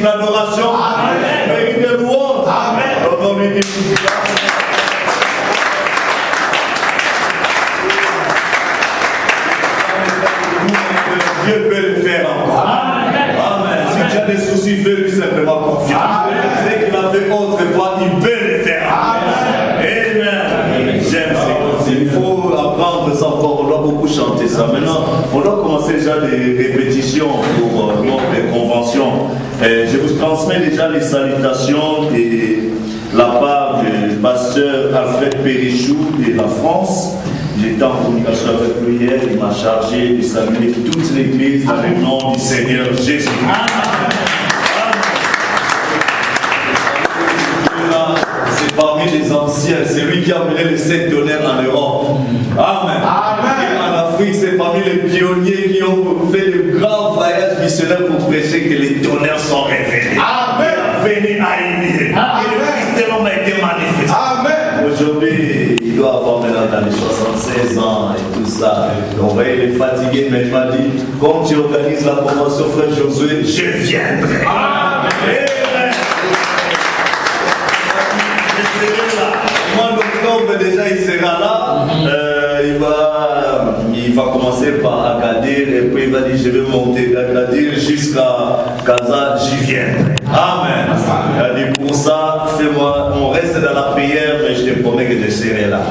L'adoration, mérite le louange. Amen. Dieu peut le faire encore. Amen. Si tu as des soucis, fais-lui simplement confiance. C'est qu'il a fait autrefois, il peut le faire. Amen. J'aime ces choses. Il faut apprendre ça encore. On doit beaucoup chanter ça. Maintenant, on doit commencer déjà des répétitions pour notre convention. Je vous transmets déjà les salutations de la part du pasteur Alfred Périchou de la France. J'étais en communication avec lui hier, il m'a chargé de saluer toute l'église dans le nom du Seigneur Jésus. C'est parmi les anciens, c'est lui qui a mené les 7 tonnerres en Europe. Amen. Et en Afrique, c'est parmi les pionniers qui ont fait le grand voyage missionnaire pour prêcher que les tonnerres sont révélés. Amen. Venu à Élie. Et le Christ de l'homme a été manifesté. Amen. Aujourd'hui, il doit avoir maintenant dans les 76 ans et tout ça. On va il est fatigué, mais il m'a dit, comme tu organises la convention, frère Josué, je viendrai. Amen. Mois d'octobre déjà il sera là, il va commencer par Agadir et puis il va dire je vais monter d'Agadir jusqu'à Gaza, j'y viendrai. Amen. Il a dit pour ça, fais-moi, on reste dans la prière mais je te promets que je serai là.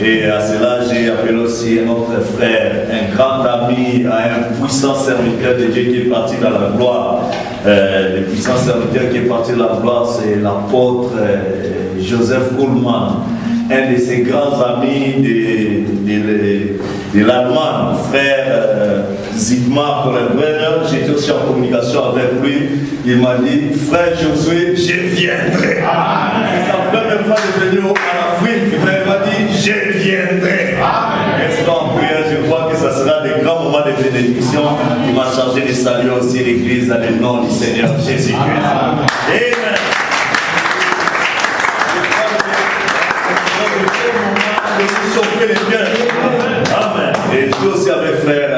Et à cela j'ai appelé aussi un autre frère, un grand ami, un puissant serviteur de Dieu qui est parti dans la gloire. Le puissant serviteur qui est parti dans la gloire, c'est l'apôtre Joseph Kuhlmann, un de ses grands amis de l'Allemagne, frère Zygmunt Kohlbrenner. J'étais aussi en communication avec lui. Il m'a dit, frère Josué, je viendrai. C'est sa première fois de venir en Afrique, mais il m'a dit, je viendrai. Restons en prière, je crois que ça sera des grands moments de bénédiction. Il m'a chargé de saluer aussi l'église dans le nom du Seigneur Jésus-Christ. Amen. Amen. Et je suis aussi avec frère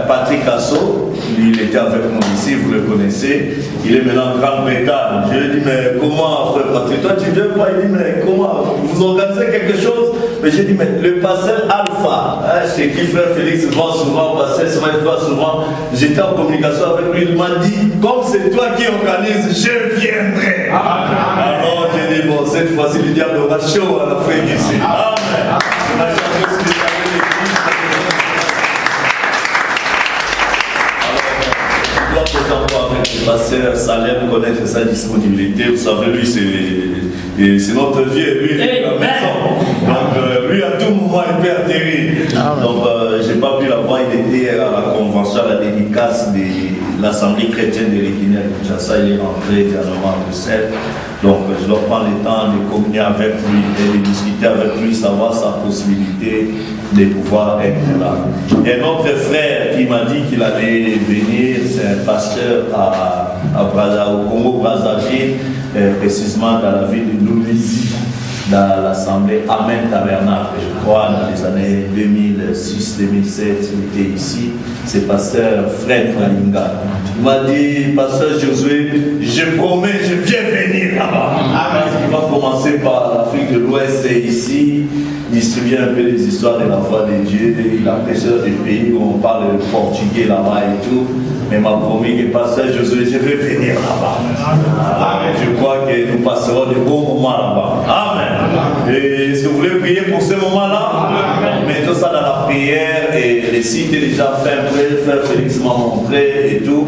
Patrick Asso. Il était avec moi ici, vous le connaissez. Il est maintenant en Grande-Bretagne. Je lui ai dit, mais comment, frère Patrick, toi tu viens pas? Il dit, mais comment? Vous organisez quelque chose? Mais j'ai dit, mais le pasteur Alpha, chez qui frère Félix va souvent, pasteur Semaine va souvent. J'étais en communication avec lui. Il m'a dit, comme c'est toi qui organise, je viendrai. Alors j'ai dit, bon, cette fois-ci, le diable aura chaud à l'Afrique ici. Amen. Le pasteur Salem connaître sa disponibilité. Vous savez, lui, c'est notre vieux, lui, il est à la maison. Donc, lui, à tout moment, il peut atterrir. Donc, je n'ai pas pu la voir. Il était à la convention, à la dédicace de l'Assemblée chrétienne de l'Église de Kinshasa. Il est rentré également à Bruxelles. Donc, je dois prendre le temps de communier avec lui et de discuter avec lui, savoir sa possibilité de pouvoir être là. Et un autre frère qui m'a dit qu'il allait venir, c'est un pasteur au Congo-Brazzaville, précisément dans la ville de Louisi, dans l'assemblée Amen Tabernacle, je crois, dans les années 2006-2007, il était ici. C'est pasteur Fred Malinga. Il m'a dit, pasteur Josué, je promets, je viens venir là-bas. Il va commencer par l'Afrique de l'Ouest et ici, distribuer un peu les histoires de la foi de Dieu. Il a prêché des pays où on parle le portugais là-bas et tout. Mais il m'a promis que pasteur Josué, je vais venir là-bas. Je crois que nous passerons de bons moments là-bas. Amen. Et est-ce que vous voulez prier pour ce moment-là? Mettons ça dans la prière et les sites est déjà fait un peu, frère Félix m'a montré et tout.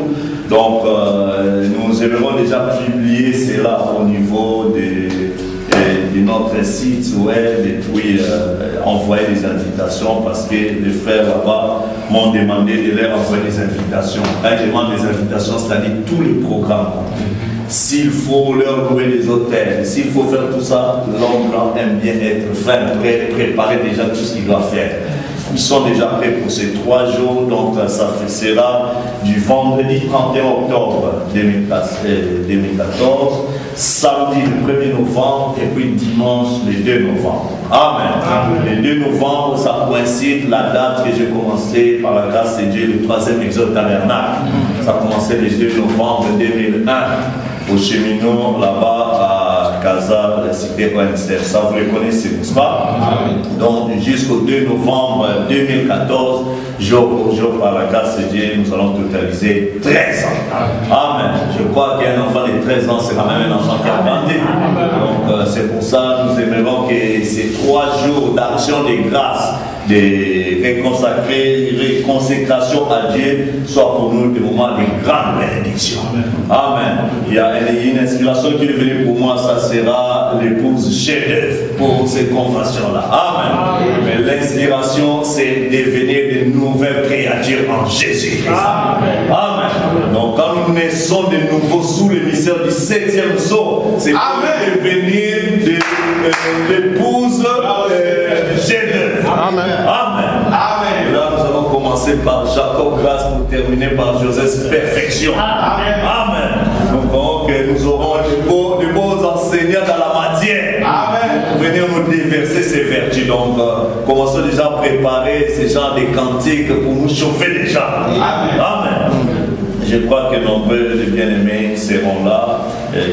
Donc nous aimerons déjà publier cela au niveau de notre site web et puis envoyer des invitations parce que les frères là-bas m'ont demandé de leur envoyer des invitations. Quand ils demandent des invitations, c'est-à-dire tous les programmes. S'il faut leur louer les hôtels, s'il faut faire tout ça, l'homme blanc aime bien être frère, préparer déjà tout ce qu'il doit faire. Ils sont déjà prêts pour ces 3 jours, donc ça sera du vendredi 31 octobre 2014, samedi le 1er novembre et puis dimanche le 2 novembre. Amen. Le 2 novembre, ça coïncide la date que j'ai commencé par la grâce de Dieu, le 3e exode tabernacle. Ça a commencé le 2 novembre 2001 au cheminot là-bas à Casa, la cité ONSF. Ça vous le connaissez, n'est-ce pas? Amen. Donc jusqu'au 2 novembre 2014, jour pour jour, par la grâce de Dieu, nous allons totaliser 13 ans. Amen. Je crois qu'un enfant de 13 ans, c'est quand même un enfant qui a grandi. Donc c'est pour ça que nous aimerons que ces 3 jours d'action de grâce, de réconsécration à Dieu, soient pour nous des moments de grande bénédiction. Amen. Il y a une inspiration qui est venue pour moi, ça sera l'épouse chef-d'œuvre pour ces confessions-là. Amen. Mais l'inspiration, c'est devenir de nouvelles créatures en Jésus-Christ. Amen. Donc quand nous naissons de nouveau sous le mystère du 7e sceau, c'est pour devenir l'épouse chef-d'œuvre. Amen. Amen. Amen. Et là, nous allons commencer par Jacob Grâce pour terminer par Joseph Perfection. Amen. Amen. Donc, nous aurons de beaux enseignants dans la matière. Amen. Pour venir nous déverser ces vertus. Donc, commençons déjà à préparer ces genres de cantiques pour nous chauffer déjà. Amen. Amen. Je crois que nombreux de bien-aimés seront là,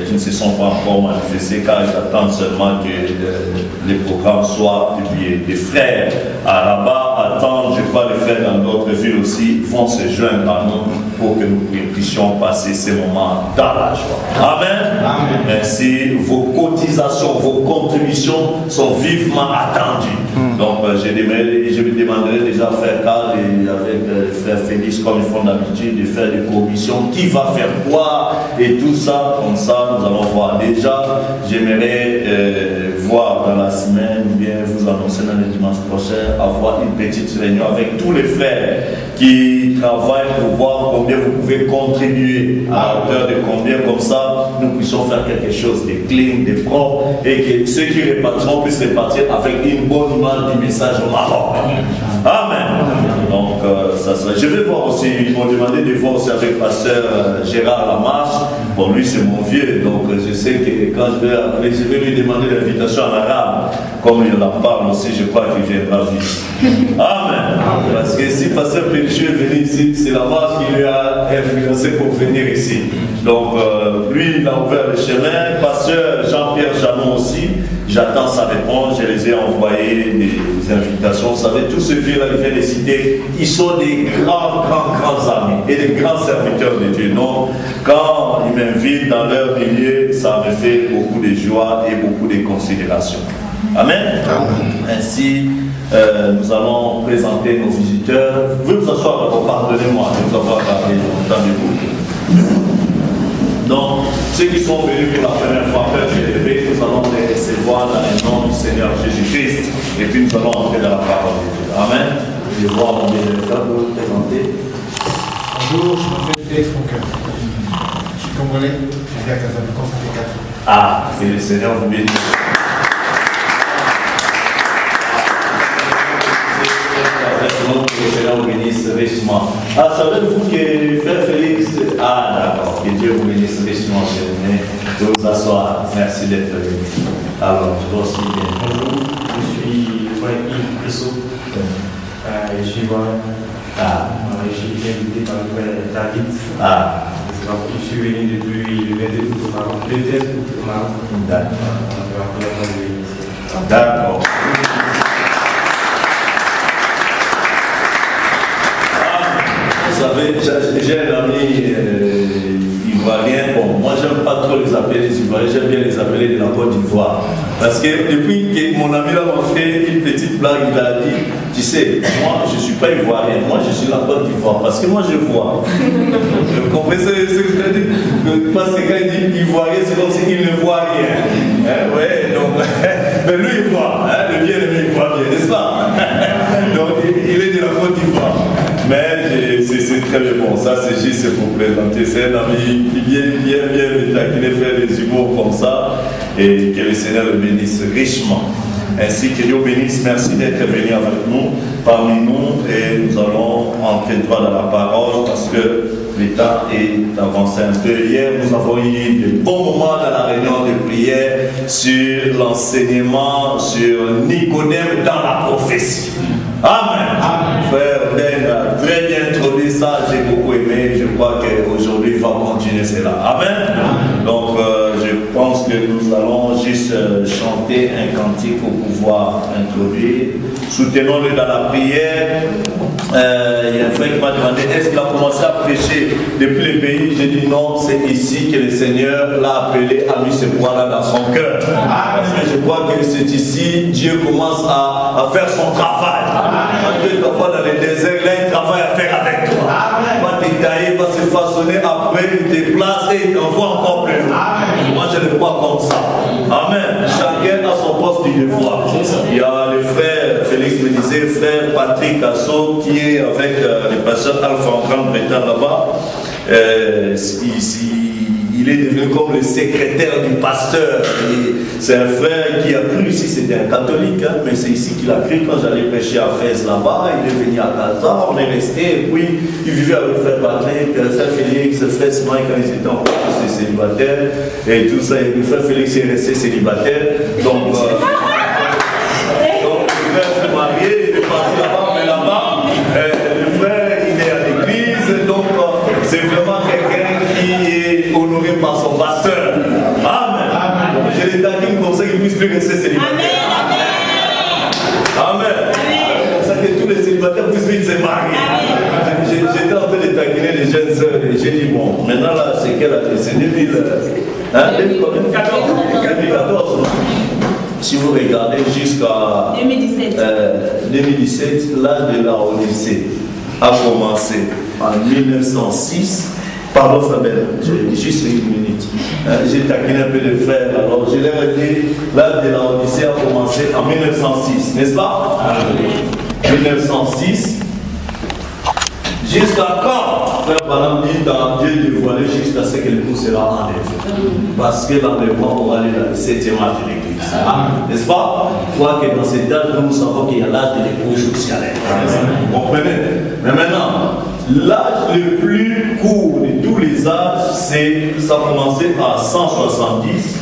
qui ne se sont pas encore manifestés, car ils attendent seulement que les programmes soient publiés. Les frères à Rabat attendent, je crois les frères dans d'autres villes aussi, vont se joindre à nous pour que nous puissions passer ces moments dans la joie. Amen. Amen. Ainsi, vos cotisations, vos contributions sont vivement attendues. Donc, je me demanderai déjà à frère Carl et avec frère Félix, comme ils font d'habitude, de faire des commissions, qui va faire quoi et tout ça, comme ça, nous allons voir. Déjà, j'aimerais voir dans la semaine, ou bien vous annoncer dans le dimanche prochain, avoir une petite réunion avec tous les frères qui travaillent pour voir combien vous pouvez contribuer à hauteur de combien, comme ça, nous puissions faire quelque chose de clean, de propre, et que ceux qui répartiront puissent répartir avec une bonne image du message au Maroc. Amen. Donc, ça serait. Je vais voir aussi, ils m'ont demandé de voir aussi avec pasteur Gérard Lamarche. Bon, lui, c'est mon vieux, donc je sais que quand je vais appeler, je vais lui demander l'invitation en arabe. Comme il en parle aussi, je crois qu'il viendra vite. Amen. Parce que si pasteur Pénichou est venu ici, c'est Lamarche qui lui a influencé pour venir ici. Donc, lui, il a ouvert le chemin. Pasteur Jean-Pierre Janon aussi. J'attends sa réponse, je les ai envoyé des invitations. Vous savez, tous ceux qui viennent de citer, ils sont des grands amis et des grands serviteurs de Dieu. Donc, quand ils m'invitent dans leur milieu, ça me fait beaucoup de joie et beaucoup de considération. Amen. Ainsi, nous allons présenter nos visiteurs. Vous pouvez vous asseoir, d'abord, pardonnez-moi de vous avoir parlé longtemps de vous. Donc, ceux qui sont venus pour la première fois, Père élevé, nous allons les recevoir dans le nom du Seigneur Jésus-Christ. Et puis nous allons entrer dans la parole de Dieu. Amen. Je vais voir mon bien-aimé pour vous présenter. Bonjour, je m'appelle Félix Fonqueur. Je suis congolais, je vis à Casablanca, ça fait 4 ans. Ah, que le Seigneur vous bénisse. Que le Seigneur vous bénisse richement. Ah, savez-vous que Frère Félix. Ah, d'accord. Que Dieu vous bénisse richement, cher aimé. De vous asseoir. Merci d'être venu. Alors, je vous aussi bien. Bonjour, je suis Frère Yves Plessot. Je suis ivoirien. Je suis invité par le frère David. Je suis venu depuis le 22 août au Maroc. Le 13 août au Maroc. D'accord. Vous savez, j'ai un ami ivoirien. Bon, moi, j'aime pas trop les appeler les Ivoiriens, j'aime bien les appeler de la Côte d'Ivoire. Parce que depuis que mon ami là m'a fait une petite blague, il a dit, tu sais, moi, je ne suis pas ivoirien, moi, je suis la Côte d'Ivoire. Parce que moi, je vois. Vous comprenez ce que je veux dire? Parce que quand il dit ivoirien, c'est comme s'il ne voit rien. Ouais, donc, mais lui, il voit. Le bien-aimé, il voit bien, n'est-ce pas? Donc, il est de la Côte d'Ivoire. Mais c'est très bien bon, ça c'est juste pour présenter. C'est un ami qui vient me taquiner, faire des humours comme ça, et que le Seigneur le bénisse richement. Ainsi que Dieu bénisse. Merci d'être venu avec nous, parmi nous, et nous allons entrer droit dans la parole parce que le temps est avancé un peu. Hier, nous avons eu de bons moments dans la réunion de prière sur l'enseignement sur Nicodème dans la prophétie. Amen. Frère Ben a très bien introduit ça, j'ai beaucoup aimé. Je crois qu'aujourd'hui il va continuer cela. Amen. Donc je pense que nous allons juste chanter un cantique pour pouvoir introduire. Soutenons-le dans la prière. Il y a un frère qui m'a demandé est-ce qu'il a commencé à prêcher depuis le pays. J'ai dit non, c'est ici que le Seigneur l'a appelé à lui ce point-là dans son cœur. Parce que je crois que c'est ici Dieu commence à faire son travail. Dieu t'envoie dans le désert, il a un travail à faire avec toi. Il va t'étailler, il va se façonner, après il te place et il t'envoie encore plus. Moi je le crois comme ça. Amen. Chacun a son poste de devoir. Il y a le frère Félix me disait, frère Patrick Asso, qui est avec le pasteur Alpha en Grande-Bretagne là-bas. Il est devenu comme le secrétaire du pasteur. C'est un frère qui a cru ici, c'était un catholique, hein, mais c'est ici qu'il a cru quand j'allais prêcher à Fès là-bas. Il est venu à Casa, on est resté, et puis il vivait avec le frère Patrick, le frère Félix, le frère Smile quand ils étaient encore célibataires, et tout ça. Et le frère Félix est resté célibataire. Donc, le frère s'est marié, il est parti là-bas, mais là-bas, le frère, il est à l'église, donc c'est vraiment quelqu'un qui est honoré par son pasteur. Amen. Donc, je les taquine comme ça qu'il puisse plus rester célibataire. Amen. C'est pour ça que tous les célibataires puissent vite se marier. J'étais en train de taquiner les jeunes sœurs et j'ai dit bon, maintenant là, c'est quelle année? C'est 2014. Si vous regardez jusqu'à 2017, l'âge de la Odyssée a commencé en 1906. Pardon, frère Ben, j'ai juste une minute. J'ai taquiné un peu de frères. Alors, je leur ai dit, l'âge de la Odyssée a commencé en 1906, n'est-ce pas? 1906. Jusqu'à quand? Frère Branham dit dans Dieu dévoilé jusqu'à ce que le tout sera enlevé. Parce que l'enlèvement aura lieu dans le 7e âge de l'Église. N'est-ce pas? Quoi que dans cet âge, nous savons qu'il y a l'âge de l'épouse sociale. Vous comprenez? Mais maintenant, l'âge le plus court de tous les âges, ça a commencé à 170,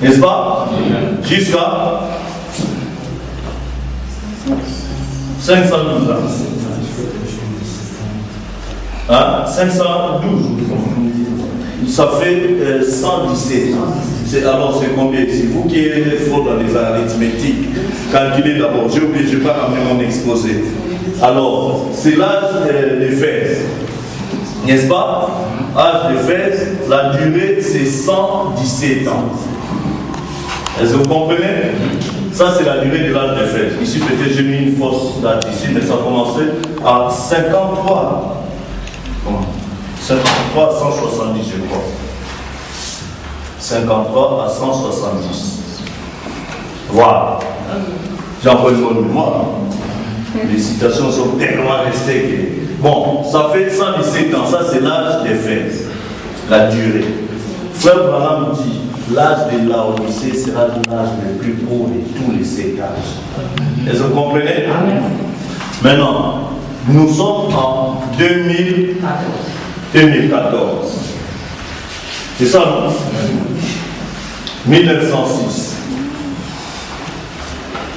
n'est-ce pas? Jusqu'à 512 ans. 512. Ça fait 117 ans. Alors c'est combien? C'est vous qui êtes fort dans les arithmétiques. Calculez d'abord. J'ai oublié, je ne vais pas ramener mon exposé. Alors, c'est l'âge d'Éphèse. N'est-ce pas? Âge d'Éphèse, la durée c'est 117 ans. Est-ce que vous comprenez? Ça c'est la durée de l'âge d'Éphèse. Ici peut-être j'ai mis une fausse date ici, mais ça a commencé à 53. 53 à 170, je crois. 53 à 170. Voilà. J'ai encore une bonne mémoire. Les citations sont tellement restées que... Bon, ça fait 117 ans. Ça, c'est l'âge d'Éphèse. La durée. Frère Branham dit, l'âge de la Odyssée sera l'âge le plus court de tous les 7 âges. Est-ce que vous comprenez? Maintenant, nous sommes en 2014. C'est ça, non? 1906.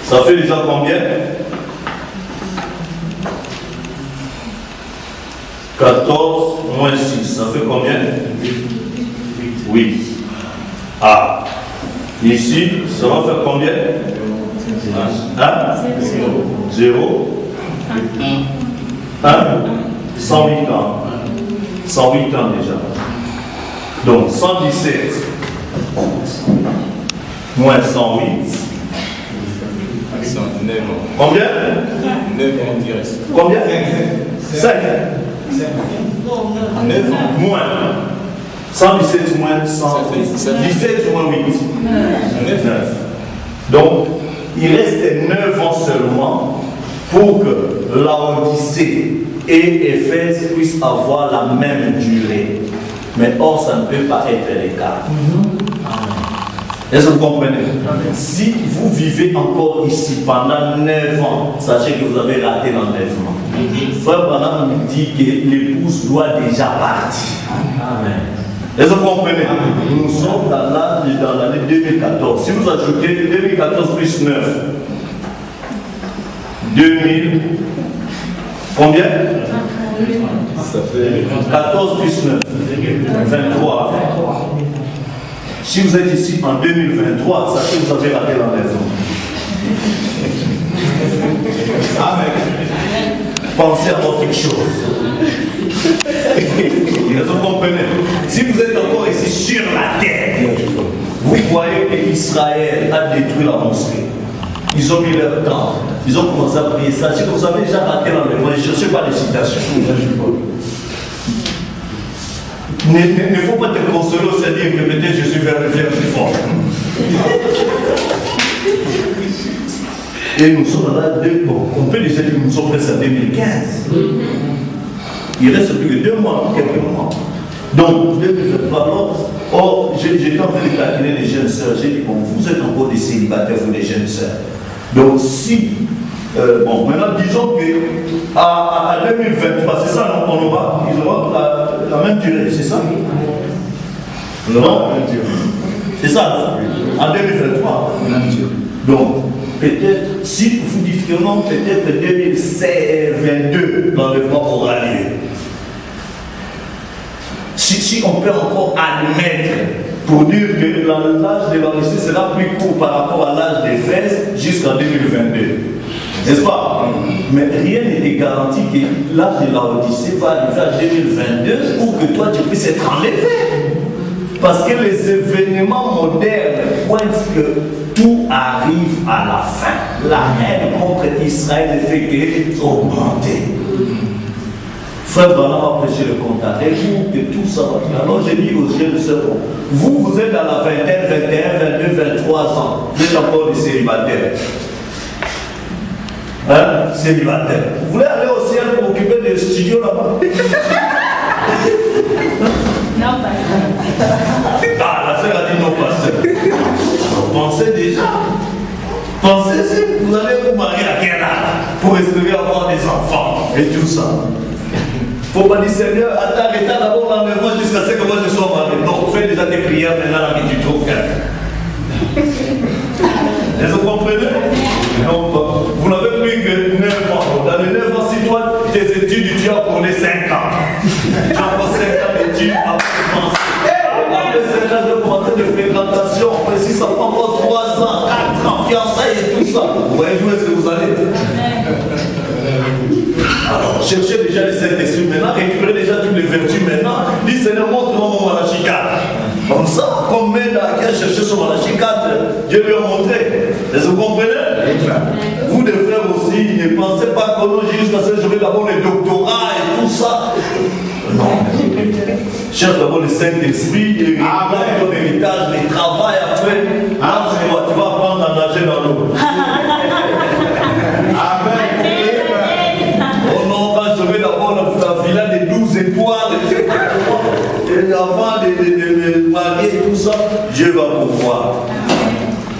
Ça fait déjà combien? 14 moins 6. Ça fait combien? 8. Ah. Ici, ça va faire combien? 0. 108 ans. 108 ans déjà. Donc 117 moins 108. 9 ans. Combien? 9 ans qui reste. Combien? 5. 9 ans. Moins. 117 moins 108. 17 moins 8. 9. Donc, il reste 9 ans seulement pour que la Odyssée et Éphèse puissent avoir la même durée. Mais or, ça ne peut pas être le cas. Est-ce que vous comprenez? Si vous vivez encore ici pendant 9 ans, sachez que vous avez raté l'enlèvement. Frère Branham nous dit que l'épouse doit déjà partir. Amen. Est-ce que vous comprenez? Nous sommes dans l'année 2014. Si vous ajoutez 2014 plus 9, 2000, combien? Ça fait 14 plus 9, 23. Si vous êtes ici en 2023, sachez que vous avez raté l'enlèvement. Amen. Pensez à autre chose. Vous comprenez? Si vous êtes encore ici sur la terre, vous voyez qu'Israël a détruit la mosquée. Ils ont mis leur temps. Ils ont commencé à prier. Sachez que vous avez déjà raté l'enlèvement. Ne cherchez pas de citations. Il ne faut pas te consoler au Seigneur que peut-être je suis vers le plus fort. Et nous sommes là, on peut déjà dire que nous sommes presque en 2015. Il reste plus que 2 mois, quelques mois. Donc, 2023, or, j'étais en train de calculer les jeunes sœurs. J'ai dit, bon, vous êtes encore des célibataires, vous les jeunes sœurs. Donc, si, bon, maintenant, disons que à 2023, c'est ça, on aura, ils auront la même durée, c'est ça? Non? C'est ça, en 2023. Donc, peut-être, si vous dites que non, peut-être 2022, l'enlèvement aura lieu. Si on peut encore admettre pour dire que l'âge de l'Odyssée sera plus court par rapport à l'âge d'Éphèse jusqu'en 2022. N'est-ce pas? Mais rien n'était garanti que l'âge de l'Odyssée va arriver à 2022 pour que toi tu puisses être enlevé. Parce que les événements modernes pointent que tout arrive à la fin. La haine contre Israël ne fait qu'augmenter. Frère Branham a prêché le contraire. Et vous, que tout ça va bien. Alors j'ai dit aux jeunes sœurs, vous êtes dans la vingtaine, 21, 22, 23 ans. Vous êtes encore des célibataires. Hein? Célibataires. Vous voulez aller au ciel pour occuper des studios là-bas? Non, pas ça. Ah, la sœur a dit non, pasteur. Pensez déjà. Pensez-y, vous allez vous marier à quel âge pour espérer avoir des enfants et tout ça. Faut pas dire Seigneur, attends d'abord l'enlèvement jusqu'à ce que moi je sois marié. Non, fais déjà tes prières maintenant que tu trouves quelqu'un. Est-ce que vous comprenez? Donc, vous n'avez plus que 9 ans. Dans les 9 ans, si toi, tes études, tu as pour les 5 ans. Tu as encore 5 ans d'études avant de commencer. Après 5 ans de commencer de fréquentation, après si ça prend encore 3 ans, 4 ans, fiançailles et tout ça. Vous voyez où est-ce que vous allez? Alors, cherchez déjà les Saint-Esprit maintenant, récupérez déjà toutes les vertus maintenant. Dis Seigneur, montre-moi mon Malachie 4. Comme ça, comme Méda qui a cherché son Malachie 4, Dieu lui a montré. Est-ce que vous comprenez? Vous, les frères aussi, ne pensez pas qu'on a jusqu'à ce que j'aurai d'abord les doctorats et tout ça. Non. Cherche d'abord le Saint-Esprit, et ton héritage, les travail après. Ah, tu vas apprendre à nager dans l'eau. Amen. Oh non, quand je vais d'abord la villa des 12 étoiles, et avant de marier et tout ça, Dieu va pouvoir.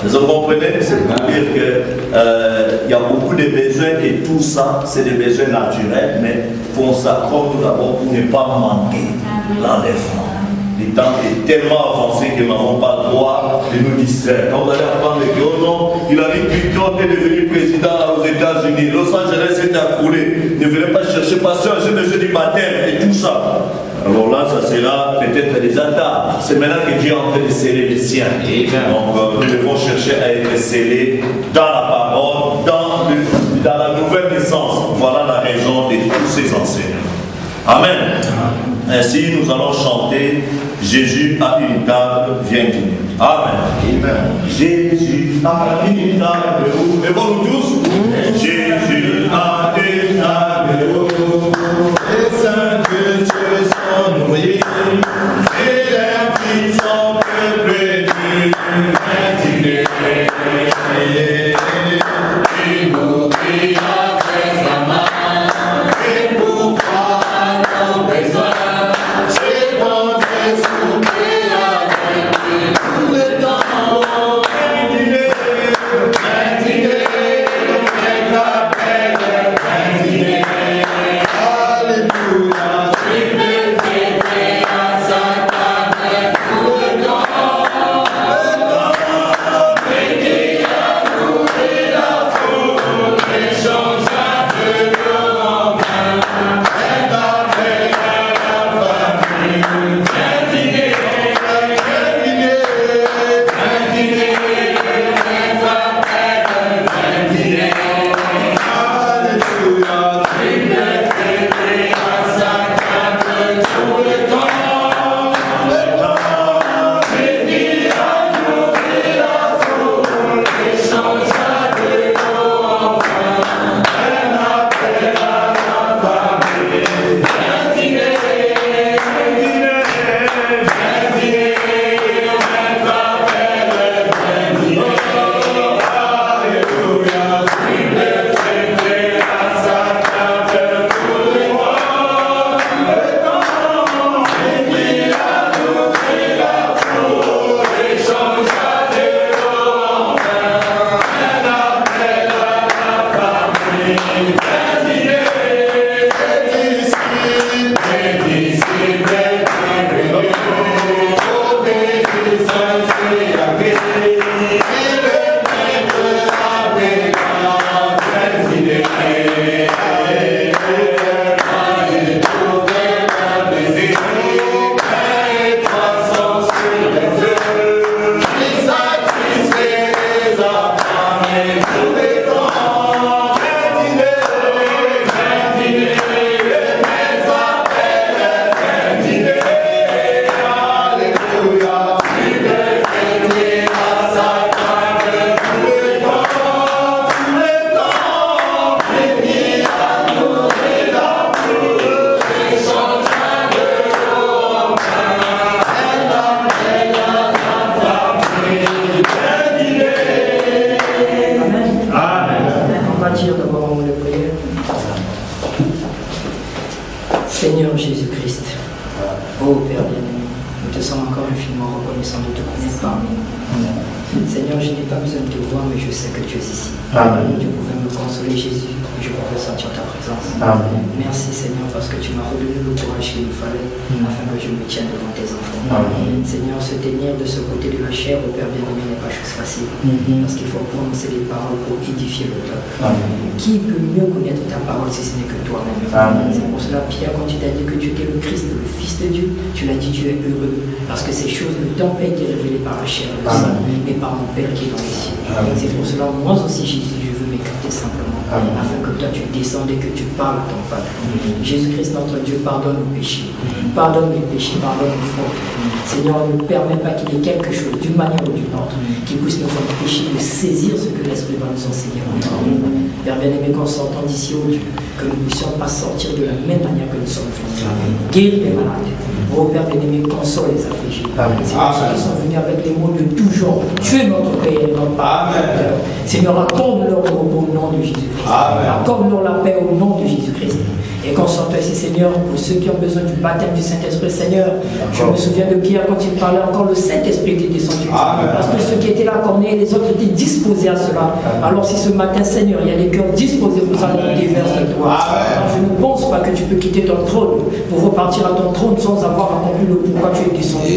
Vous comprenez? C'est-à-dire qu'il y a beaucoup de besoins et tout ça, c'est des besoins naturels, mais on s'accorde d'abord pour ne pas manquer l'enlèvement. Le temps est tellement avancé que nous n'avons pas le droit de nous distraire. Quand vous allez apprendre que oh non, Hillary Clinton est devenu président aux États-Unis, Los Angeles s'est accoulé, ne venez pas chercher pasteur, j'ai besoin du baptême et tout ça. Alors là, ça sera peut-être des attaques. C'est maintenant que Dieu est en train de sceller les siens. Donc nous devons chercher à être scellés dans la parole, dans la nouvelle naissance. Voilà la raison de tous ces enseignements. Amen. Ainsi, nous allons chanter Jésus a une table, viens dîner. Amen. Jésus a une table, levons-nous tous. Jésus a une table, les saints de Dieu sont nourris, et l'invite son peuple béni, viens dîner. Il nourrit avec sa main. C'est bon, c'est souper avec lui, tout le temps. Seigneur Jésus-Christ, ô Père bien-aimé, nous te sommes encore infiniment reconnaissants de te connaître parmi nous. Seigneur, je n'ai pas besoin de te voir, mais je sais que tu es ici. Amen. Tu pouvais me consoler, Jésus, je pouvais sentir ta présence. Amen. Merci, Seigneur, parce que tu m'as redonné le courage qu'il me fallait afin que je me tienne devant tes enfants. Amen. Seigneur, se tenir de ce côté de la chair, au Père bien-aimé, n'est pas chose facile. Parce qu'il faut prononcer des paroles pour édifier le peuple. Qui peut mieux connaître ta parole si ce n'est que toi-même? C'est pour cela, Pierre, quand tu t'as dit que tu étais le Christ, le Fils de Dieu, tu l'as dit, tu es heureux. Parce que ces choses ne t'ont pas été révélées par la chair et le sang, mais par mon Père qui est dans les cieux. C'est pour cela, moi aussi, Jésus, je veux m'écarter simplement, afin que toi tu descendes et que tu parles ton Père. Jésus-Christ, notre Dieu, pardonne nos péchés. Pardonne mes péchés, pardonne nos fautes. Seigneur, ne permets pas qu'il y ait quelque chose, d'une manière ou d'une autre, qui puisse nous empêcher de saisir ce que l'Esprit va nous enseigner. Père bien-aimé, qu'on s'entende d'ici au Dieu, que nous ne puissions pas sortir de la même manière que nous sommes venus. Guéris les malades. Oh Père bien-aimé, console les affligés. C'est pour ceux qui sont venus avec les mots de tout genre. Tu es notre Père et notre Père. Seigneur, accorde-leur le repos au nom de Jésus-Christ. Accorde-leur la paix au nom de Jésus-Christ. Et qu'on sorte ici, Seigneur, pour ceux qui ont besoin du baptême du Saint-Esprit, Seigneur. Je me souviens de Pierre quand il parlait encore, le Saint-Esprit était descendu. Parce que ceux qui étaient là, Corneille, les autres étaient disposés à cela. Alors si ce matin, Seigneur, il y a des cœurs disposés, nous allons déverser toi. Alors, je ne pense pas que tu peux quitter ton trône pour repartir à ton trône sans avoir accompli le pourquoi tu es descendu.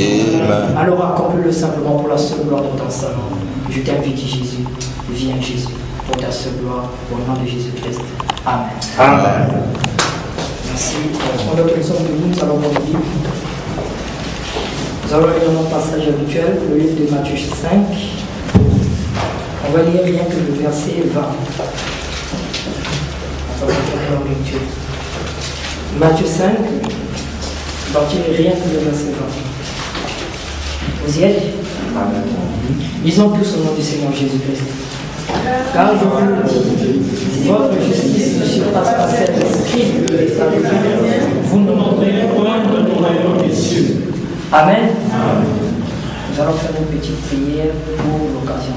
Alors accomplis-le simplement pour la seule gloire de ton Saint-Nom. Je t'invite, Jésus. Viens, Jésus, pour ta seule gloire, au nom de Jésus-Christ. Amen. Amen. Merci. Pendant que nous sommes debout, nous allons voir la Bible. Nous allons lire notre passage habituel, le livre de Matthieu 5. On va lire rien que le verset 20. On va faire la lecture. Matthieu 5, on va lire rien que le verset 20. Vous y êtes? Amen. Lisons tous au nom du Seigneur Jésus-Christ. Car je vous le dis, votre justice ne surpasse pas celle des scribes et des pharisiens. Vous ne montrez point de le royaume des cieux. Amen. Nous allons faire une petite prière pour l'occasion.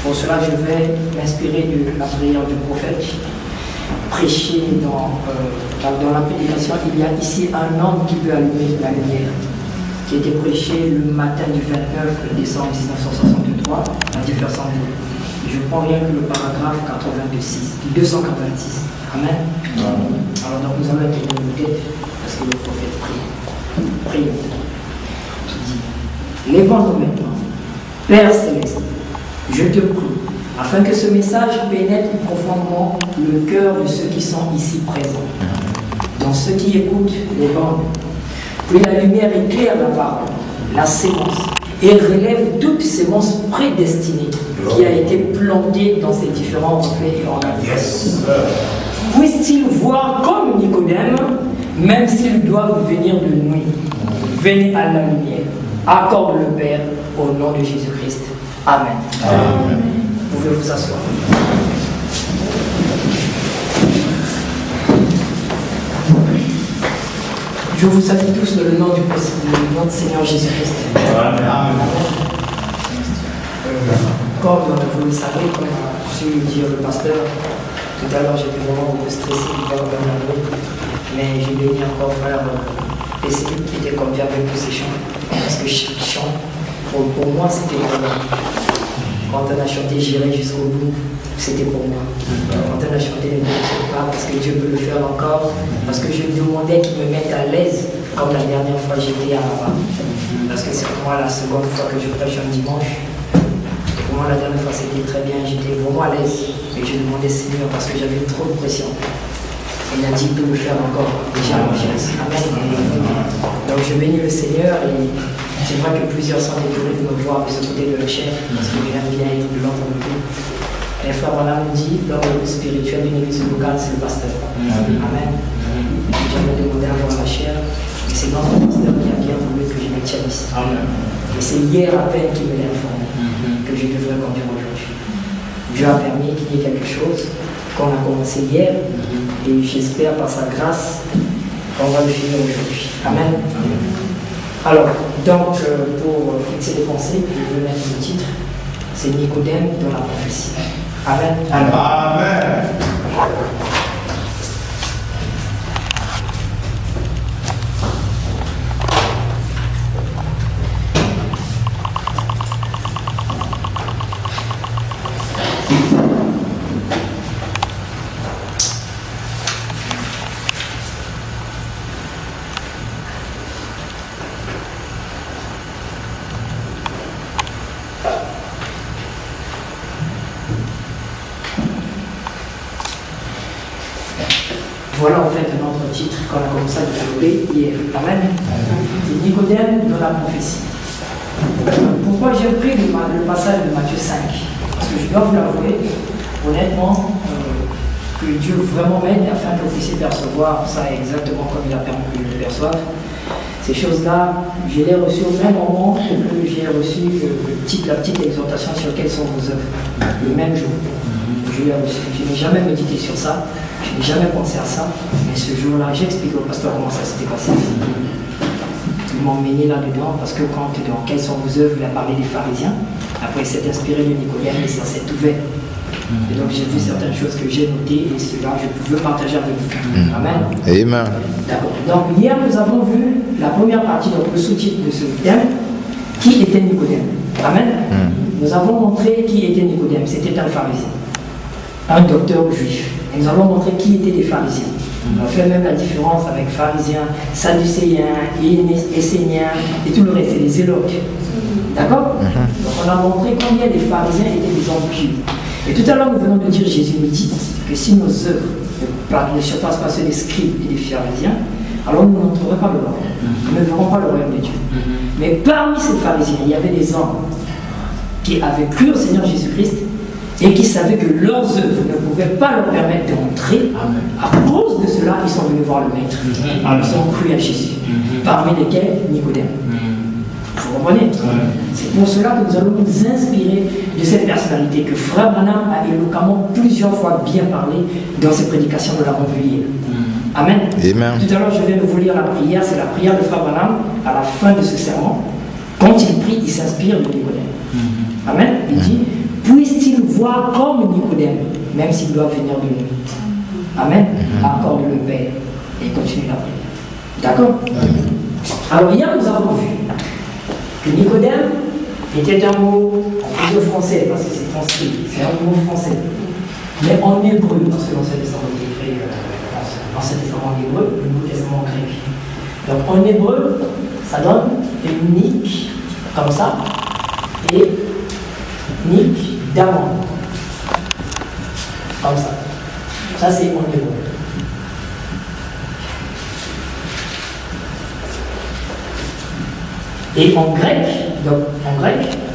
Pour cela, je vais m'inspirer de la prière du prophète. Prêcher dans la prédication, il y a ici un homme qui peut allumer la lumière, qui a été prêché le matin du 29 décembre 1963 à différents lieux. Je prends rien que le paragraphe 286. Amen. Alors donc nous allons être une tête parce que le prophète prie. Prions. Il dit, lèvons-nous maintenant. Père Céleste, je te prie, afin que ce message pénètre profondément le cœur de ceux qui sont ici présents, dans ceux qui écoutent les bandes. Puis la lumière éclaire la parole, la sémence, et relève toute sémence prédestinée qui a été plantée dans ces différents reflets et organismes. Puissent-ils voir comme Nicodème, même s'ils doivent venir de nuit. Venez à la lumière. Accorde le Père au nom de Jésus-Christ. Amen. Amen. Vous pouvez vous asseoir. Je vous salue tous dans le nom du notre Seigneur Jésus-Christ. Amen. Comme vous le savez, comme a su le dire le pasteur, tout à l'heure j'étais vraiment un peu stressé de voir Bernardo, mais j'ai béni encore frère PC qui était convié avec tous ces chants, parce que chaque chant, pour moi c'était vraiment. Quand on a chanté J'irai jusqu'au bout, c'était pour moi. Quand on a chanté les deux, pas parce que Dieu peut le faire encore, parce que je demandais qu'il me mette à l'aise, comme la dernière fois j'étais à Rabat. Parce que c'est pour moi la seconde fois que je prêche un dimanche. Pour moi, la dernière fois c'était très bien, j'étais vraiment à l'aise. Et je demandais Seigneur parce que j'avais trop de pression. Il a dit, il peut le faire encore. Et j'ai confiance. Amen. Donc je bénis le Seigneur et c'est vrai que plusieurs sont étonnés de me voir de ce côté de la chair parce que j'aime bien être de l'autre côté. Et frère Branham me dit, l'homme le plus spirituel d'une église locale, c'est le pasteur. Amen. J'avais demandé à voir la chair, mais c'est notre pasteur qui a bien voulu que je me tienne ici. Et c'est hier à peine qu'il me l'a informé que je devrais conduire aujourd'hui. Dieu a permis qu'il y ait quelque chose qu'on a commencé hier et j'espère par sa grâce qu'on va le finir aujourd'hui. Amen. Alors, donc, pour fixer les pensées, je veux mettre le titre, c'est Nicodème dans la prophétie. Amen. Amen. Voilà en fait un autre titre qu'on a commencé à développer hier. Amen. C'est Nicodème dans la prophétie. Pourquoi j'ai pris le passage de Matthieu 5? Parce que je dois vous l'avouer, honnêtement, que Dieu vraiment m'aide afin que vous puissiez percevoir ça exactement comme il a permis que je le perçoive. Ces choses-là, je les ai reçues au même moment que j'ai reçu la petite exhortation sur quelles sont vos œuvres. Le même jour. Je l'ai reçu. Je n'ai jamais médité sur ça. Je n'ai jamais pensé à ça, mais ce jour-là, j'ai expliqué au pasteur comment ça s'était passé. Ils m'ont emmené là-dedans parce que quand dans quelles sont vos œuvres, il a parlé des pharisiens. Après, il s'est inspiré de Nicodème et ça s'est ouvert. Et donc, j'ai vu certaines choses que j'ai notées et cela, je pouvais partager avec vous. Amen. Amen. D'accord. Donc, hier, nous avons vu la première partie, donc le sous-titre de ce thème, qui était Nicodème. Amen. Nous avons montré qui était Nicodème. C'était un pharisien, un docteur juif. Et nous allons montrer qui étaient les pharisiens. On a fait même la différence avec pharisiens, sadducéens, esséniens et tout le reste, c'est les zélotes. D'accord? Donc on a montré combien les pharisiens étaient des hommes pieux. Et tout à l'heure, nous venons de dire, Jésus nous dit que si nos œuvres ne surpassent pas ceux des scribes et des pharisiens, alors nous n'entrerons pas le royaume. Nous ne verrons pas le royaume de Dieu. Mais parmi ces pharisiens, il y avait des hommes qui avaient cru au Seigneur Jésus-Christ et qui savaient que leurs œuvres ne pouvaient pas leur permettre d'entrer. À cause de cela, ils sont venus voir le Maître. Ils ont cru à Jésus. Parmi lesquels Nicodème. Vous comprenez? C'est pour cela que nous allons nous inspirer de cette personnalité que Frère Branham a éloquemment plusieurs fois bien parlé dans ses prédications, nous l'avons vu hier. Amen. Amen. Tout à l'heure, je vais vous lire la prière. C'est la prière de Frère Branham à la fin de ce sermon. Quand il prie, il s'inspire de Nicodème. Amen. Il dit, puisse-t-il voir comme Nicodème, même s'il doit venir de nous. Amen. Accorde le Père. Et continue la prière. D'accord? Alors hier, nous avons vu que Nicodème était un mot en plus français, parce que c'est transcrit, c'est un mot français. Mais en hébreu, parce que l'Ancien Testament est écrit, l'Ancien Testament en hébreu, le Nouveau Testament en grec. Donc en hébreu, ça donne Nick, comme ça, et Nick d'amande. Comme ça. Ça c'est en hébreu. Et en grec, dans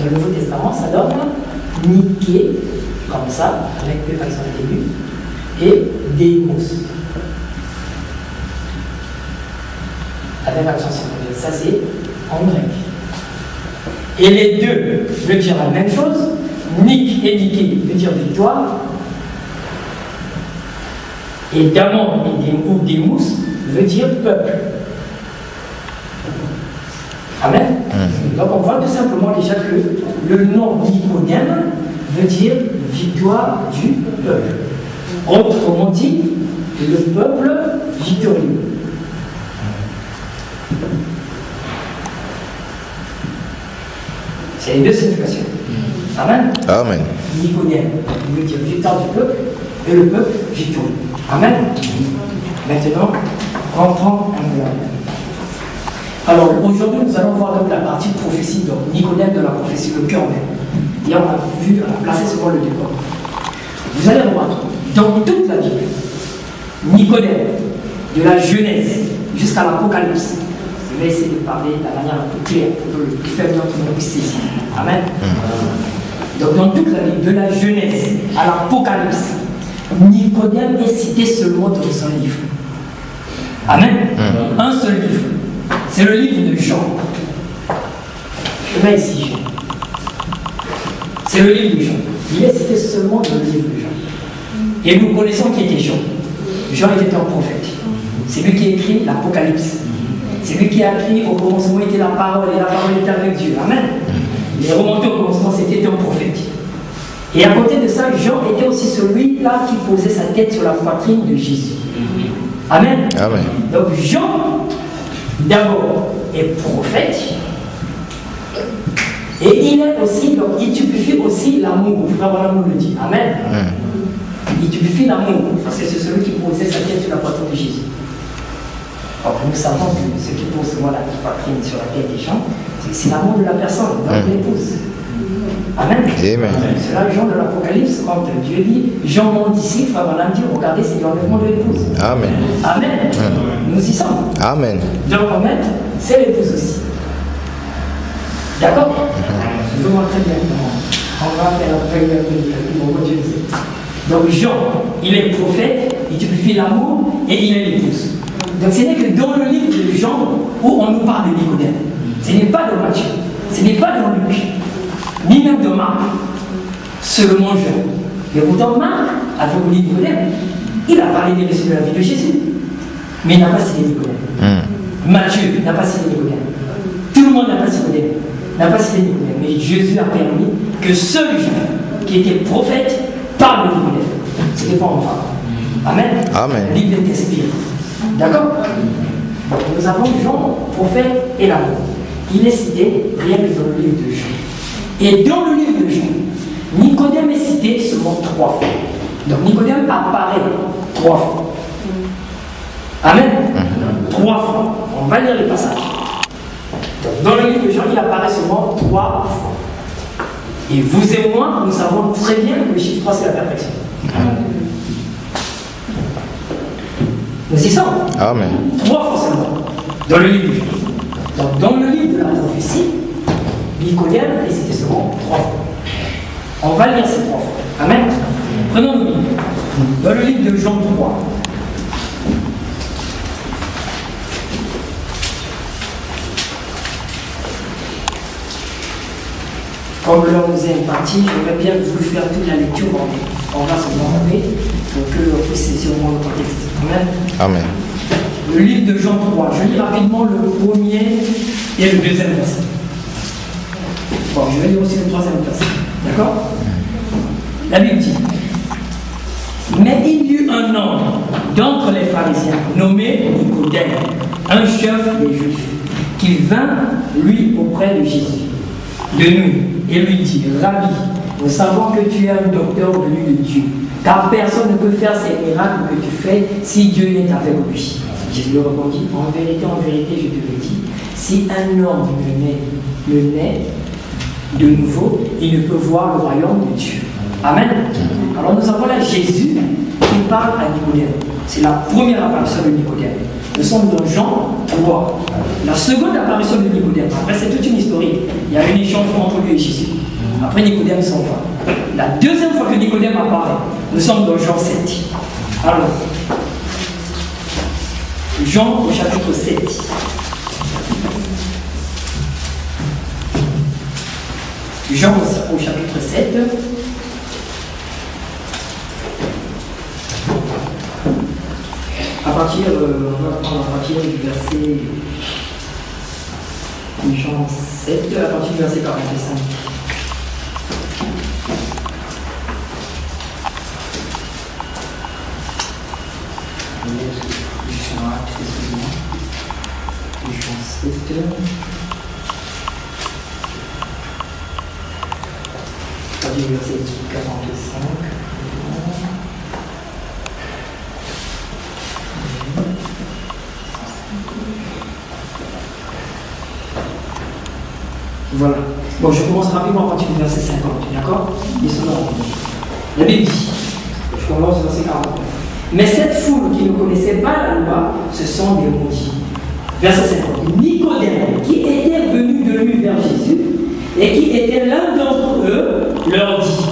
le Nouveau Testament, ça donne Niké, comme ça, avec deux accents au début, et Deimos, avec accent circonflexe. Ça c'est en grec. Et les deux veulent dire la même chose. Nik et Niké veut dire victoire. Et Damon ou Deimos veut dire peuple. Amen. Donc on voit tout simplement déjà que le nom Nicodème veut dire victoire du peuple. Autrement dit, le peuple victorieux. C'est les deux significations. Amen. Amen. Nicodème, il veut dire victoire du peuple, et le peuple victorieux. Amen. Maintenant, rentrons un peu là. Alors aujourd'hui, nous allons voir donc la partie prophétie, donc Nicodème de la prophétie, le cœur même. Et on a placé souvent le décor. Vous allez voir, dans toute la Bible, Nicodème, de la Genèse jusqu'à l'Apocalypse, je vais essayer de parler de la manière la plus claire pour que le plus faible d'entre nous puisse saisir. Amen. Donc dans toute la Bible, de la Genèse à l'Apocalypse, Nicodème est cité seulement dans un livre. Amen. Un seul livre. C'est le livre de Jean. Je vais ici Jean. C'est le livre de Jean. Il est cité seulement dans le livre de Jean. Et nous connaissons qui était Jean. Jean était un prophète. C'est lui qui a écrit l'Apocalypse. C'est lui qui a écrit au commencement était la parole et la parole était avec Dieu. Amen. Les remontés au commencement, c'était un prophète. Et à côté de ça, Jean était aussi celui-là qui posait sa tête sur la poitrine de Jésus. Amen. Amen. Donc Jean, d'abord, est prophète. Et il est aussi, donc il typifie aussi l'amour. Frère Branham nous le dit. Amen. Il typifie l'amour. Parce que c'est celui qui posait sa tête sur la poitrine de Jésus. Alors, nous savons que ce qui pose souvent la poitrine sur la tête des gens, c'est l'amour de la personne, donc l'épouse. Amen. Amen. C'est là Jean de l'Apocalypse, quand Dieu dit, Jean mon disciple, Abraham dit, regardez, c'est l'enlèvement de l'épouse. Amen. Amen. Nous y sommes. Amen. Donc, en fait, c'est l'épouse aussi. D'accord. Je vois très bien. On va faire la première minute. Donc, Jean, il est prophète, il typifie l'amour et il est l'épouse. Donc, ce n'est que dans le livre de Jean où on nous parle de Nicodème. Ce n'est pas dans Matthieu, ce n'est pas dans Luc, ni même dans Marc, seulement Jean. Mais pourtant, Marc, avec le livre de Nicodème, il a parlé des récits de la vie de Jésus, mais il n'a pas cité Nicodème. Matthieu n'a pas cité Nicodème. Tout le monde n'a pas cité Nicodème. Mais Jésus a permis que seul Jean, qui était prophète, parle de Nicodème. Ce n'était pas en vain. Amen. Amen. Le livre est inspiré. D'accord. Nous avons Jean, prophète et l'amour. Il est cité rien que dans le livre de Jean. Et dans le livre de Jean, Nicodème est cité seulement 3 fois. Donc Nicodème apparaît 3 fois. Amen. 3 fois. On va lire les passages. Donc, dans le livre de Jean, il apparaît seulement 3 fois. Et vous et moi, nous savons très bien que le chiffre 3, c'est la perfection. Nous y sommes. Amen. 3 fois seulement. Dans le livre de Jean. Donc, dans le livre de la prophétie, Nicodème est cité seulement 3 fois. On va lire ces 3 fois. Amen. Prenons le livre. Dans le livre de Jean 3. Comme l'heure nous est imparti, j'aurais bien voulu faire toute la lecture en va se demander pour qu'on puisse saisir au moins le contexte. Amen. Amen. Le livre de Jean 3, je lis rapidement le premier et le deuxième verset. Bon, je vais lire aussi le troisième verset. D'accord? La Bible dit: mais il y eut un homme d'entre les pharisiens nommé Nicodème, un chef des Juifs, qui vint, lui, auprès de Jésus de nuit et lui dit: Rabbi, nous savons que tu es un docteur venu de Dieu, car personne ne peut faire ces miracles que tu fais si Dieu n'est avec lui. Jésus lui répondit: en vérité, je te le dis, si un homme ne naît de nouveau, il ne peut voir le royaume de Dieu. Amen. Alors nous avons là Jésus qui parle à Nicodème. C'est la première apparition de Nicodème. Nous sommes dans Jean 3. La seconde apparition de Nicodème, après c'est toute une historique. Il y a un échange entre lui et Jésus. Après Nicodème s'en va. La deuxième fois que Nicodème apparaît, nous sommes dans Jean 7. Alors, Jean au chapitre 7. Jean au chapitre 7. On va prendre à partir du verset Jean 7, à partir du verset 45. Jean 7. partir du verset 45. Voilà. Bon, je commence rapidement à partir du verset 50, d'accord? Ils sont là. La Bible dit, je commence au verset 49. Mais cette foule qui ne connaissait pas la loi, ce sont des maudits. Verset 50. Nicodème, qui était venu de lui vers Jésus, et qui était l'un d'entre eux, leur dit,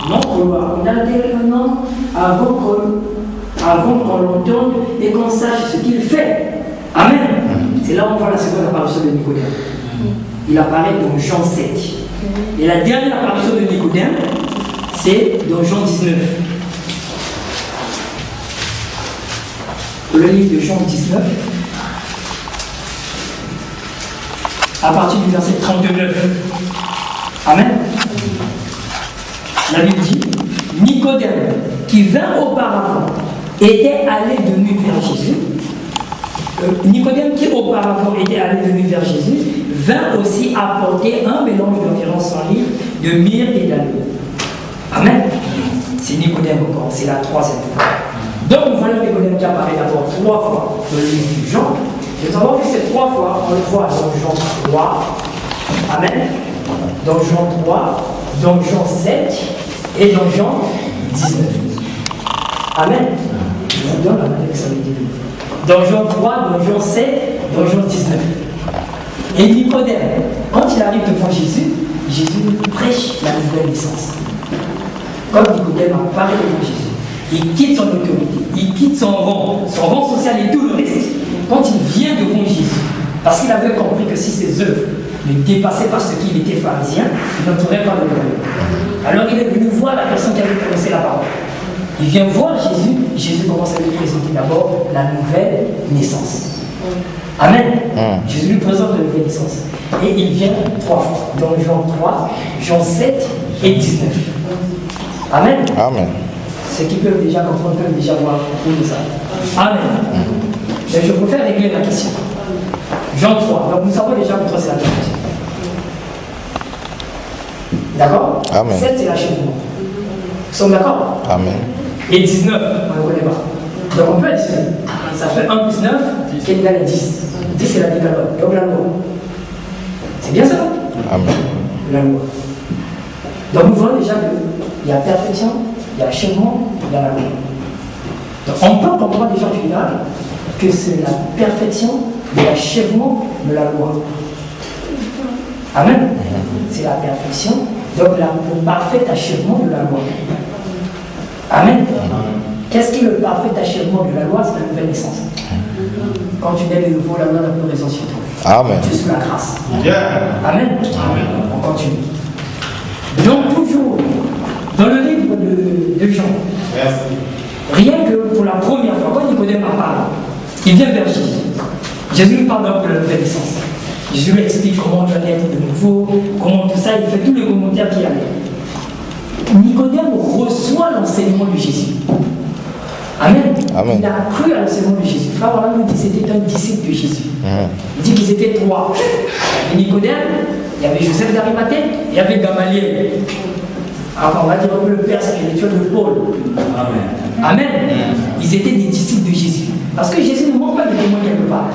non, on a un homme avant qu'on l'entende et qu'on sache ce qu'il fait. Amen. C'est là où on voit la seconde apparition de Nicodème. Il apparaît dans Jean 7. Et la dernière apparition de Nicodème, c'est dans Jean 19. Le livre de Jean 19, à partir du verset 39. Amen. La Bible dit, Nicodème, qui vint auparavant, était allé de nuit vers Jésus. Nicodème, qui auparavant était allé de nuit vers Jésus, vint aussi apporter un mélange d'environ 100 livres de myrrhe et d'aloe. Amen. C'est Nicodème encore, c'est la troisième fois. Donc, voilà Nicodème qui apparaît d'abord 3 fois dans le livre de Jean. Nous avons vu ces 3 fois, on le voit dans Jean 3, Amen, dans Jean 3, dans Jean 7 et dans Jean 19. Amen. Je vous donne la responsabilité. Dans Jean 3, dans Jean 7, dans Jean 19. Et Nicodème, quand il arrive devant Jésus, Jésus prêche la nouvelle naissance. Comme Nicodème apparaît devant Jésus, il quitte son autorité, il quitte son rang social et tout le reste. Quand il vient devant Jésus, parce qu'il avait compris que si ses œuvres ne dépassaient pas ce qu'il était pharisien, il n'entourait pas de royaume. Alors il est venu voir la personne qui avait prononcé la parole. Il vient voir Jésus, Jésus commence à lui présenter d'abord la nouvelle naissance. Amen. Jésus lui présente la nouvelle naissance. Et il vient 3 fois, dans Jean 3, Jean 7 et 19. Amen. Amen. Ceux qui peuvent déjà comprendre peuvent déjà voir où nous sommes. Amen. Mais je préfère régler la question. Jean 3. Donc nous savons déjà que 3 c'est la question. D'accord? Amen. 7 c'est l'achèvement. Nous sommes d'accord? Amen. Et 19, on ne connaît pas. Donc on peut additionner. Ça fait 1 plus 9, qui est égal à 10. 10 c'est la décalogue, donc la loi. C'est bien ça? Amen. La loi. Donc nous voyons déjà qu'il y a perfection, il y a achèvement, il y a la loi. Donc on peut comprendre déjà au final que c'est la perfection de l'achèvement de la loi. Amen. C'est la perfection, donc le parfait achèvement de la loi. Amen. Qu'est-ce qui est le parfait achèvement de la loi? C'est la nouvelle naissance. Quand tu nais de nouveau, la loi n'a plus raison sur toi. Amen. Tu es sous la grâce. Yeah. Amen. On continue. Donc toujours, dans le livre de Jean, rien que pour la première fois, quand Nicodème parle, il vient vers Jésus. Jésus lui parle donc de la nouvelle naissance. Jésus lui explique comment tu vas naître de nouveau, comment tout ça, il fait tous les commentaires qu'il y avait. Nicodème reçoit l'enseignement de Jésus. Amen. Amen. Il a cru à l'enseignement de Jésus. Frère, voilà, nous dit que c'était un disciple de Jésus. Il dit qu'ils étaient 3. Il y avait Nicodème, il y avait Joseph d'Arimathée, il y avait Gamaliel. Alors on va dire un peu le père spirituel de Paul. Amen. Amen. Ils étaient des disciples de Jésus. Parce que Jésus ne manque pas de témoins quelque part.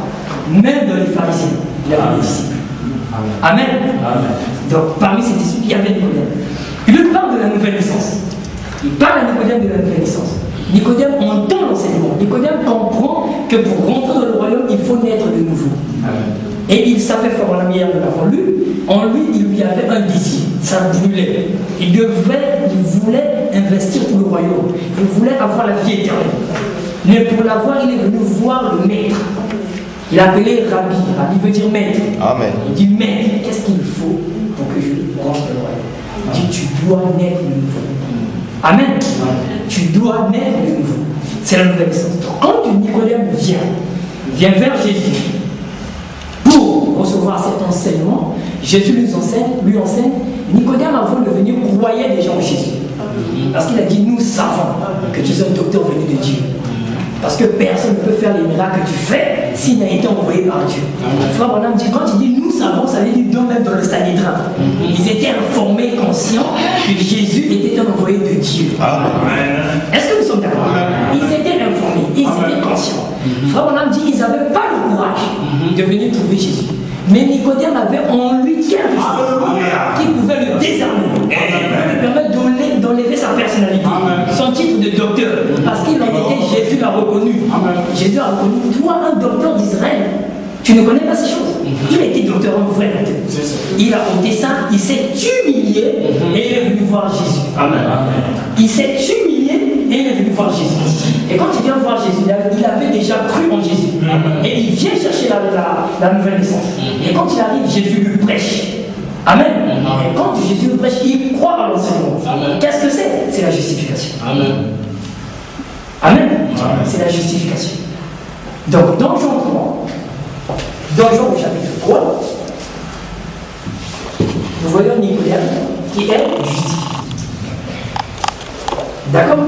Même dans les pharisiens, il y avait des disciples. Amen. Amen. Donc parmi ces disciples, il y avait Nicodème. Il lui parle de la nouvelle naissance. Il parle à Nicodème de la nouvelle naissance. Nicodème entend l'enseignement. Nicodème comprend que pour rentrer dans le royaume, il faut naître de nouveau. Amen. Et il savait faire la manière de l'avoir lu. En lui, il lui avait un désir. Ça brûlait. Il voulait investir pour le royaume. Il voulait avoir la vie éternelle. Mais pour l'avoir, il est venu voir le maître. Il appelait Rabbi. Rabbi veut dire maître. Amen. Il dit maître, qu'est-ce qu'il faut pour que je rentre dans le royaume? Il dit tu dois naître de nouveau. Amen. Tu dois naître de nouveau. C'est la nouvelle naissance. Quand Nicodème vient vers Jésus pour recevoir cet enseignement, Jésus lui enseigne. Nicodème, avant de venir, croyait déjà en Jésus. Parce qu'il a dit, nous savons que tu es un docteur venu de Dieu. Parce que personne ne peut faire les miracles que tu fais s'il n'a été envoyé par Dieu. Frère Branham dit, quand il dit nous savons, ça veut dire même dans le Sanhédrin. Ils étaient informés, conscients que Jésus était un envoyé de Dieu. Est-ce que nous sommes d'accord? Ils étaient informés, ils étaient conscients. Frère Branham dit, ils n'avaient pas le courage de venir trouver Jésus. Mais Nicodème avait en lui quelque chose qui pouvait le désarmer, qui lui permettre d'enlever sa personnalité, son titre de docteur, parce qu'il en était, Jésus l'a reconnu. Jésus a reconnu, toi, un docteur d'Israël, tu ne connais pas ces choses. Il a été docteur, un vrai docteur. Il a au dessein, il s'est humilié et il est venu voir Jésus. Il s'est humilié et il est venu voir Jésus. Et quand il vient voir Jésus, il avait déjà cru en Jésus. Et il vient chercher la nouvelle naissance. Et quand il arrive, Jésus lui prêche. Amen. Et quand Jésus lui prêche, il croit à l'enseignement. Qu'est-ce que c'est? C'est la justification. Amen. C'est la justification. Donc, dans Jean 3, dans Jean au chapitre 3, nous voyons Nicodème qui est justifié. D'accord?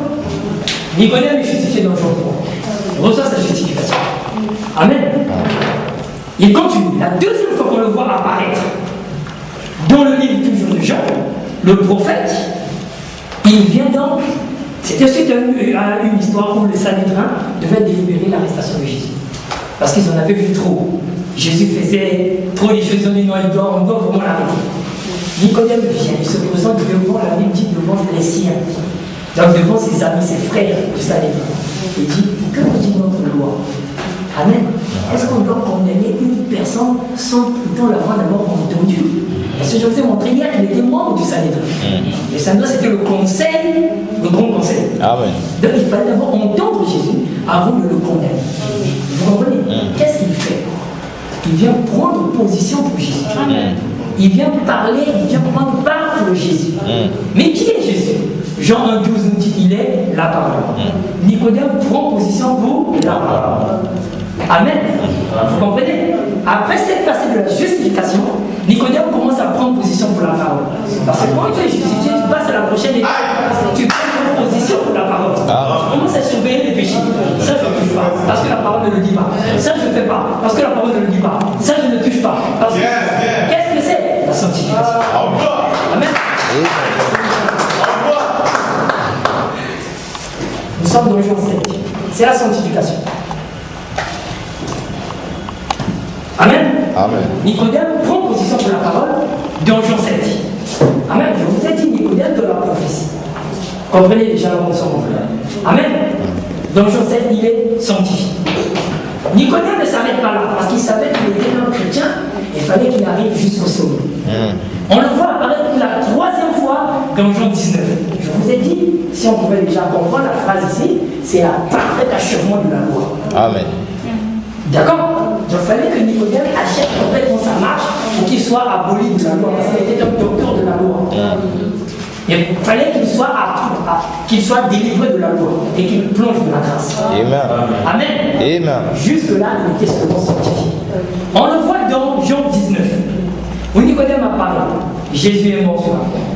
Nicodème est justifié dans Jean 3. Il reçoit sa justification. Amen. Il continue. La deuxième fois qu'on le voit apparaître dans le livre toujours de Jean, le prophète, il vient donc. C'était suite à une histoire où le Sanhédrin devait délibérer l'arrestation de Jésus. Parce qu'ils en avaient vu trop. Jésus faisait trop les choses, on dit non, on doit vraiment l'arrêter. Nicodème vient, il se présente devant, la Bible dit devant les siens. Donc devant ses amis, ses frères du Sanhédrin. Il dit, que nous dit notre loi? Amen. Est-ce qu'on doit condamner une personne sans plutôt l'avoir d'abord entendu? Parce que je vous ai montré hier qu'il était membre du Sanhédrin. Le Sanhédrin, c'était le conseil, le grand conseil. Amen. Donc il fallait d'abord entendre Jésus avant de le condamner. Vous comprenez? Qu'est-ce qu'il fait? Il vient prendre position pour Jésus. Il vient parler, il vient prendre part pour Jésus. Mais qui est Jésus? Jean 1,12 nous dit qu'il est la parole. Nicodème prend position pour la parole. Amen. Vous comprenez? Après cette passée de la justification, Nicodème commence à prendre position pour la parole. Parce que quand tu es justifié, tu passes à la prochaine étape. Tu prends position pour la parole. Tu commences à surveiller les péchés. Ça, je ne touche pas. Parce que la parole ne le dit pas. Ça, je ne fais pas. Parce que la parole ne le dit pas. Ça, je ne touche pas. Parce que qu'est-ce que c'est? La sanctification. Amen. Nous sommes dans le jour 7. C'est la sanctification. Amen. Amen. Nicodème prend position pour la parole dans Jean 7. Amen. Je vous ai dit Nicodème de la prophétie. Comprenez déjà la mention. Amen. Dans Jean 7, il est sanctifié. Nicodème ne s'arrête pas là parce qu'il savait qu'il était un chrétien et il fallait qu'il arrive jusqu'au sommet. On le voit apparaître pour la troisième fois dans Jean 19. Je vous ai dit, si on pouvait déjà comprendre la phrase ici, c'est un parfait achèvement de la loi. Amen. D'accord? Il fallait que Nicodème achète complètement sa marche pour qu'il soit aboli de la loi, parce qu'il était un docteur de la loi. Il fallait qu'il soit délivré de la loi et qu'il plonge de la grâce. Amen. Amen. Amen. Jusque-là, il était seulement sanctifié. On le voit dans Jean 19, où Nicodème apparaît. Jésus est mort sur la croix.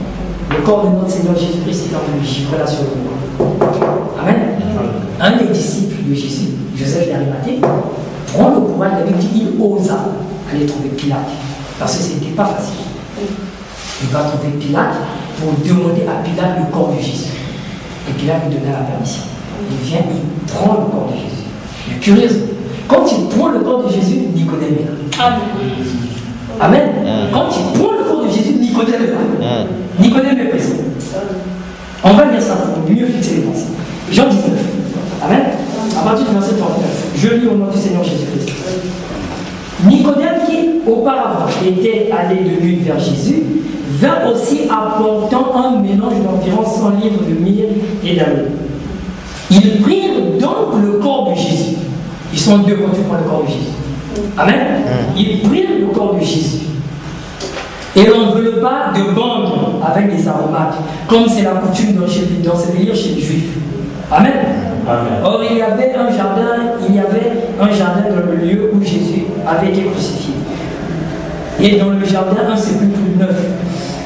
Le corps de notre Seigneur Jésus-Christ est en lui, givré là sur le bois. Amen. Un des disciples de Jésus, Joseph d'Arimathée, prend le courage d'David, il osa aller trouver Pilate, parce que ce n'était pas facile. Il va trouver Pilate pour demander à Pilate le corps de Jésus. Et Pilate lui donna la permission. Il vient, il prend le corps de Jésus. Mais curieux, quand il prend le corps de Jésus, Nicodème est là. Amen. Quand il prend le corps de Jésus, Nicodème est là. Nicodème est présent. On va lire ça pour mieux fixer les pensées. Jean 19. Amen. À partir du verset 39, je lis au nom du Seigneur Jésus-Christ. Nicodème, qui auparavant était allé de nuit vers Jésus, vint aussi apportant un mélange d'environ 100 livres de myrrhe et d'aloe. Ils prirent donc le corps de Jésus. Ils sont deux quand tu prends le corps de Jésus. Amen. Ils prirent le corps de Jésus et l'enveloppa de bandes avec des aromates, comme c'est la coutume dans ces délires chez les Juifs. Amen. Amen. Or, il y avait un jardin dans le lieu où Jésus avait été crucifié. Et dans le jardin, un sépulcre neuf.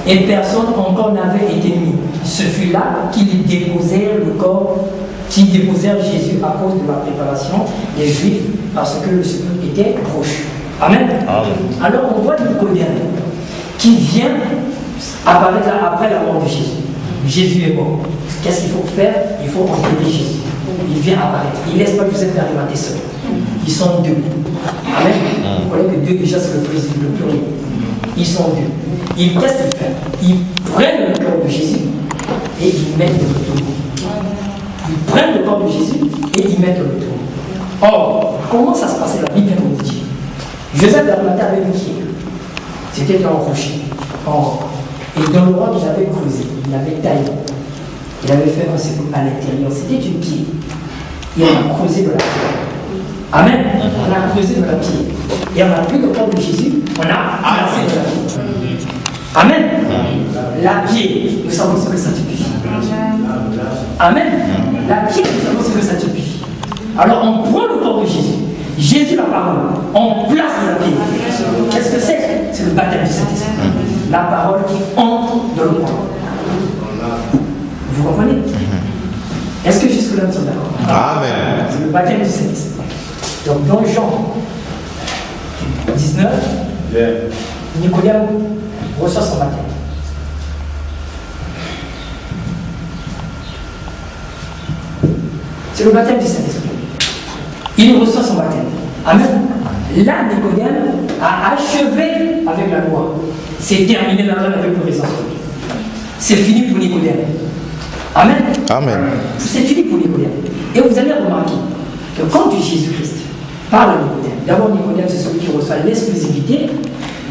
Et personne encore n'avait été mis. Ce fut là qu'ils déposèrent le corps qui déposèrent Jésus à cause de la préparation des Juifs parce que le sépulcre était proche. Amen. Alors on voit Nicodème qui vient apparaître après la mort de Jésus. Jésus est mort. Qu'est-ce qu'il faut faire? Il faut enterrer Jésus. Il vient apparaître. Il ne laisse pas Joseph d'Arimathée seul. Ils sont deux. Amen. Vous voyez que deux déjà c'est le président, le pluriel. Ils sont deux. Qu'est-ce qu'ils font? Ils prennent le corps de Jésus et ils mettent le tombeau. Ils prennent le corps de Jésus et ils mettent le tombeau. Or, comment ça se passait? La Bible vient nous dire. Joseph d'Arimathée avait une pierre. C'était un rocher. Or, et dans le roc, il avait creusé, il avait taillé. Il avait fait un sépulcre à l'intérieur. C'était une pierre. Et on a creusé de la pierre. Amen. On a creusé de la pierre. Et on a pris le corps de Jésus, on a placé de la pierre. Amen. La pierre, nous savons ce que ça signifie. Amen. La pierre, nous savons ce que ça signifie. Alors on prend le corps de Jésus. Jésus, la parole, on place la pierre. Qu'est-ce que c'est? C'est le baptême du Saint-Esprit. La parole qui entre dans le corps. Vous comprenez? Est-ce que jusque-là nous sommes d'accord? Amen. C'est le baptême du Saint-Esprit. Donc dans Jean 19, Nicodème reçoit son baptême. C'est le baptême du Saint-Esprit. Il reçoit son baptême. Amen. Là, Nicodème a achevé avec la loi. C'est terminé la loi avec le raisonnement. C'est fini pour Nicodème. Amen. Amen. C'est fini pour Nicodème. Et vous allez remarquer que quand Jésus-Christ parle à Nicodème, d'abord Nicodème, c'est celui qui reçoit l'exclusivité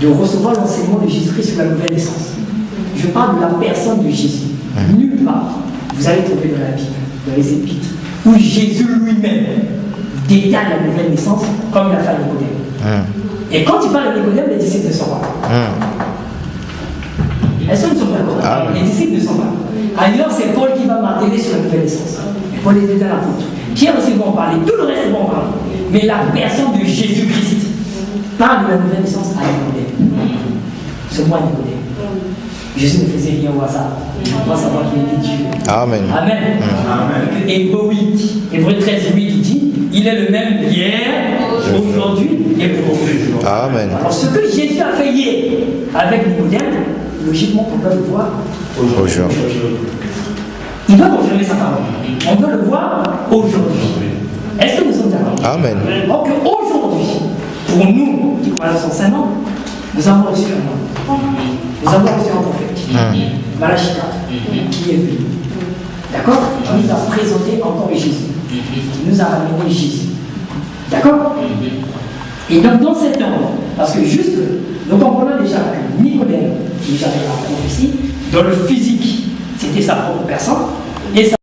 de recevoir l'enseignement de Jésus-Christ sur la nouvelle naissance. Je parle de la personne de Jésus. Nulle part, vous allez trouver dans la Bible, dans les Épîtres, où Jésus lui-même détaille la nouvelle naissance comme il a fait à Nicodème. Et quand il parle à Nicodème, les disciples ne sont pas. Est-ce qu'ils ne sont pas d'accord? Les disciples ne sont pas. Ailleurs, c'est Paul qui va marteler sur la nouvelle naissance. Paul était à l'apôtre. Pierre aussi va en parler, tout le reste va en parler. Mais la personne de Jésus-Christ parle de la nouvelle naissance à Nicodème. C'est moi Nicodème. Jésus ne faisait rien au hasard. Il faut savoir qu'il était Dieu. Amen. Amen. Amen. Hébreu 8, Hébreu 13, 8, il dit il est le même hier, aujourd'hui et pour toujours. Amen. Alors ce que Jésus a fait hier avec Nicodème, logiquement on doit le voir aujourd'hui. Il doit confirmer sa parole. On doit le voir aujourd'hui. Est-ce que nous sommes d'accord? Amen. Donc aujourd'hui, pour nous qui croyons en Saint nom, nous avons reçu un homme. Nous avons reçu un prophète, Malachi 4, qui est venu. D'accord? Qui nous a présenté encore Jésus. Qui nous a ramené Jésus. D'accord? Et donc dans cet ordre, parce que juste, nous comprenons déjà que Nicodème, déjà dans la prophétie, dans le physique, c'était sa propre personne, et